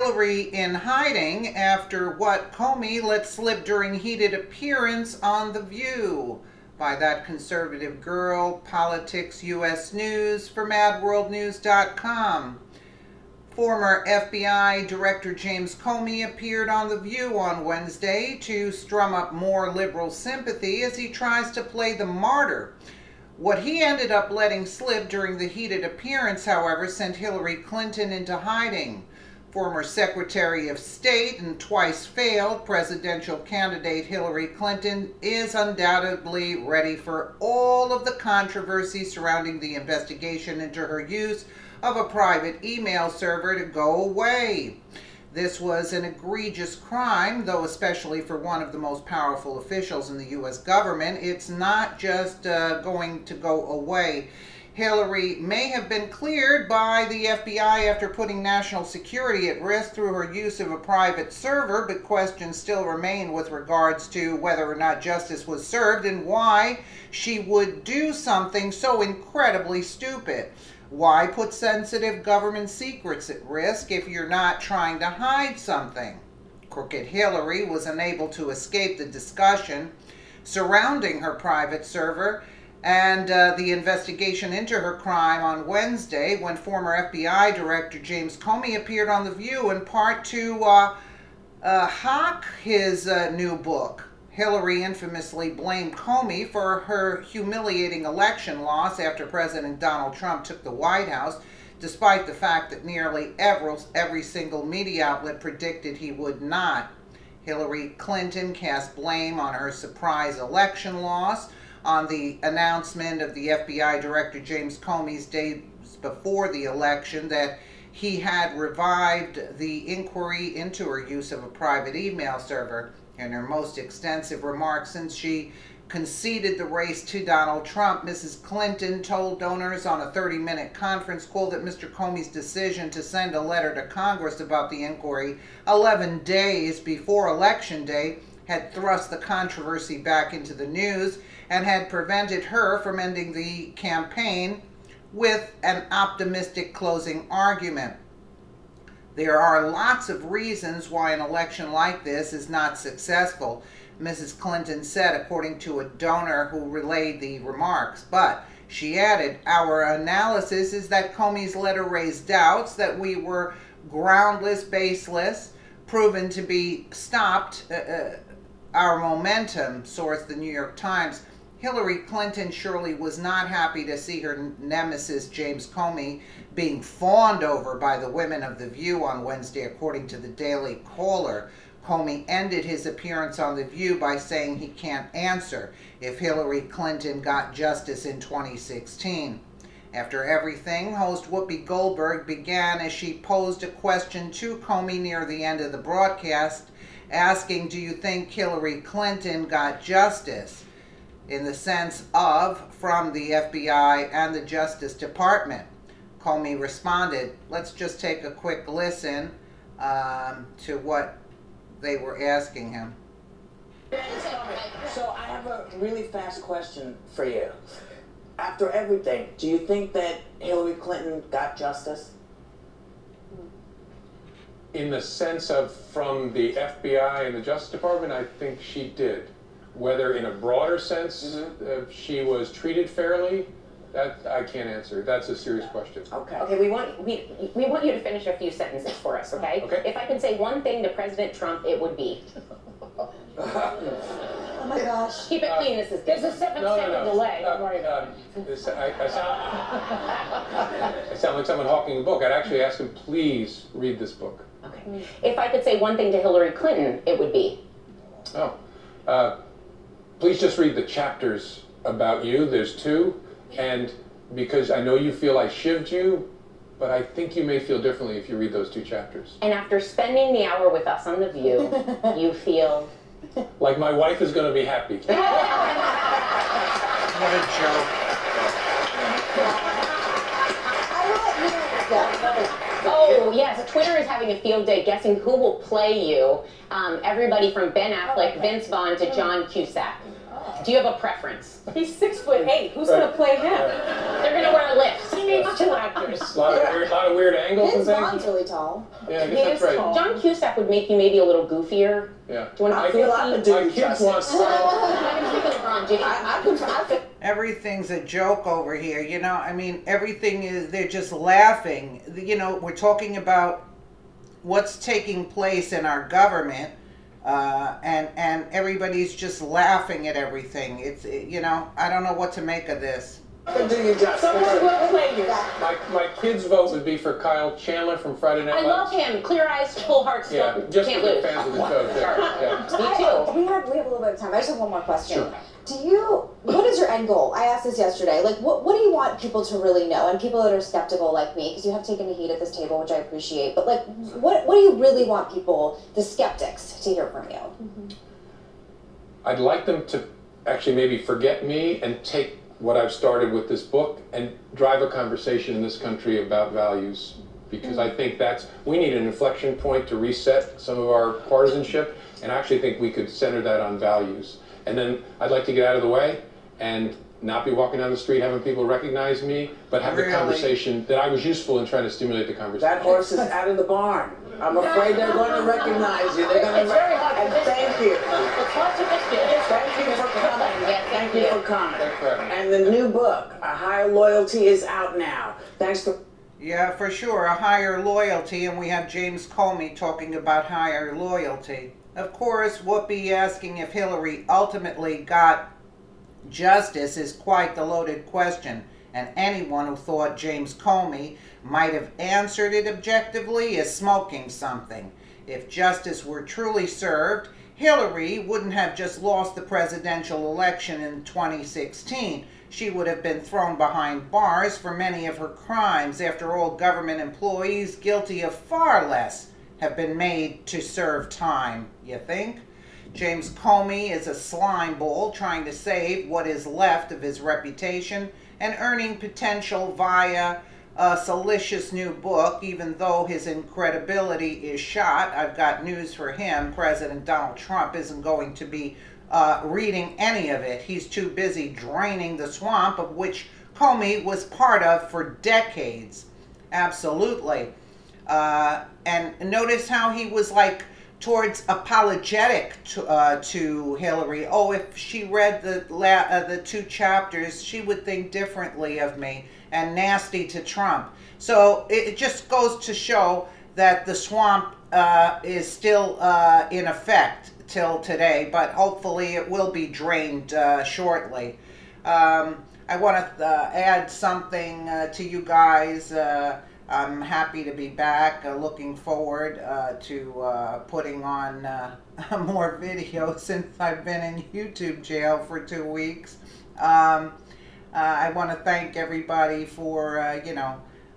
Hillary in hiding after what Comey let slip during heated appearance on The View by that conservative girl. Politics US News for MadWorldNews.com. Former FBI Director James Comey appeared on The View on Wednesday to strum up more liberal sympathy as he tries to play the martyr. What he ended up letting slip during the heated appearance, however, sent Hillary Clinton into hiding. Former Secretary of State and twice failed presidential candidate Hillary Clinton is undoubtedly ready for all of the controversy surrounding the investigation into her use of a private email server to go away. This was an egregious crime, though especially for one of the most powerful officials in the U.S. government. It's not just going to go away. Hillary may have been cleared by the FBI after putting national security at risk through her use of a private server, but questions still remain with regards to whether or not justice was served and why she would do something so incredibly stupid. Why put sensitive government secrets at risk if you're not trying to hide something? Crooked Hillary was unable to escape the discussion surrounding her private server and the investigation into her crime on Wednesday when former FBI Director James Comey appeared on The View in part to hawk his new book. Hillary infamously blamed Comey for her humiliating election loss after President Donald Trump took the White House, despite the fact that nearly every single media outlet predicted he would not. Hillary Clinton cast blame on her surprise election loss on the announcement of the FBI Director James Comey's days before the election that he had revived the inquiry into her use of a private email server. In her most extensive remarks since she conceded the race to Donald Trump, Mrs. Clinton told donors on a 30-minute conference call that Mr. Comey's decision to send a letter to Congress about the inquiry 11 days before Election Day had thrust the controversy back into the news and had prevented her from ending the campaign with an optimistic closing argument. There are lots of reasons why an election like this is not successful, Mrs. Clinton said, according to a donor who relayed the remarks. But she added, our analysis is that Comey's letter raised doubts that we were groundless, baseless, proven to be stopped our momentum, source the New York Times. Hillary Clinton surely was not happy to see her nemesis James Comey being fawned over by the women of The View on Wednesday, according to the Daily Caller. Comey ended his appearance on The View by saying he can't answer if Hillary Clinton got justice in 2016. After everything, host Whoopi Goldberg began as she posed a question to Comey near the end of the broadcast, asking, do you think Hillary Clinton got justice? In the sense of from the FBI and the Justice Department. Comey responded, let's just take a quick listen to what they were asking him. So I have a really fast question for you. After everything, do you think that Hillary Clinton got justice? In the sense of from the FBI and the Justice Department, I think she did. Whether in a broader sense she was treated fairly, that I can't answer. That's a serious question. Okay, we want you to finish a few sentences for us, okay? If I could say one thing to President Trump, it would be. Oh my gosh. Keep it clean, this is there's a 7-second delay. I sound like someone hawking a book. I'd actually ask him, please read this book. Okay. If I could say one thing to Hillary Clinton, it would be. Please just read the chapters about you. There's 2. And because I know you feel I shivved you, but I think you may feel differently if you read those 2 chapters. And after spending the hour with us on The View, you feel... like my wife is going to be happy. What a joke. Oh, yes, Twitter is having a field day guessing who will play you. Everybody from Ben Affleck, Vince Vaughn to John Cusack. Do you have a preference? He's 6'8". Who's gonna play him? They're gonna wear lifts. He needs 2 actors. A lot of weird angles and Vince things. Vaughn's really tall. Yeah, I guess that's right. tall. John Cusack would make you maybe a little goofier. Yeah. Do you want I feel I could do My you kids justice. want I could. Everything's a joke over here, you know. I mean, everything is, they're just laughing. You know, we're talking about what's taking place in our government, and everybody's just laughing at everything. It's, you know, I don't know what to make of this. I could do you justice. Someone will play you. My kids' vote would be for Kyle Chandler from Friday Night I Lights. love him. Clear eyes, full heart, still Yeah, just can't for the lose. fans of the show. Yeah. Me too. We have a little bit of time. I just have one more question. Sure. What is your end goal? I asked this yesterday. Like, what do you want people to really know? And people that are skeptical like me, because you have taken a heat at this table, which I appreciate. But like, what do you really want people, the skeptics, to hear from you? I'd like them to actually maybe forget me and take what I've started with this book and drive a conversation in this country about values. Because I think we need an inflection point to reset some of our partisanship, and I actually think we could center that on values. And then I'd like to get out of the way and not be walking down the street having people recognize me, but have the conversation that I was useful in trying to stimulate the conversation. That horse is out of the barn. I'm afraid they're going to recognize you. They're going to. It's very hard to And miss thank you. It's hard to miss you. Thank you for coming. Yeah, Thank you for coming. Thanks for having me. And the new book, A Higher Loyalty, is out now. Thanks for. Yeah, for sure, a higher loyalty, and we have James Comey talking about higher loyalty. Of course, Whoopi asking if Hillary ultimately got justice is quite the loaded question, and anyone who thought James Comey might have answered it objectively is smoking something. If justice were truly served, Hillary wouldn't have just lost the presidential election in 2016. She would have been thrown behind bars for many of her crimes. After all, government employees guilty of far less have been made to serve time, you think? James Comey is a slime ball trying to save what is left of his reputation and earning potential via a salacious new book, even though his incredibility is shot. I've got news for him. President Donald Trump isn't going to be reading any of it. He's too busy draining the swamp of which Comey was part of for decades. Absolutely. And notice how he was like towards apologetic to Hillary. Oh, if she read the 2 chapters, she would think differently of me, and nasty to Trump. So it just goes to show that the swamp is still in effect till today, but hopefully it will be drained shortly. I want to add something to you guys. I'm happy to be back, looking forward to putting on more videos since I've been in YouTube jail for 2 weeks. I want to thank everybody for,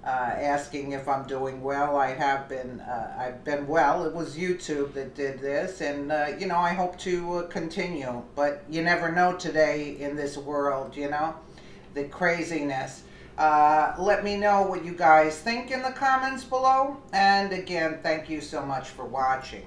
asking if I'm doing well. I have been, I've been well. It was YouTube that did this, and, I hope to continue. But you never know today in this world, the craziness. Let me know what you guys think in the comments below. And again, thank you so much for watching.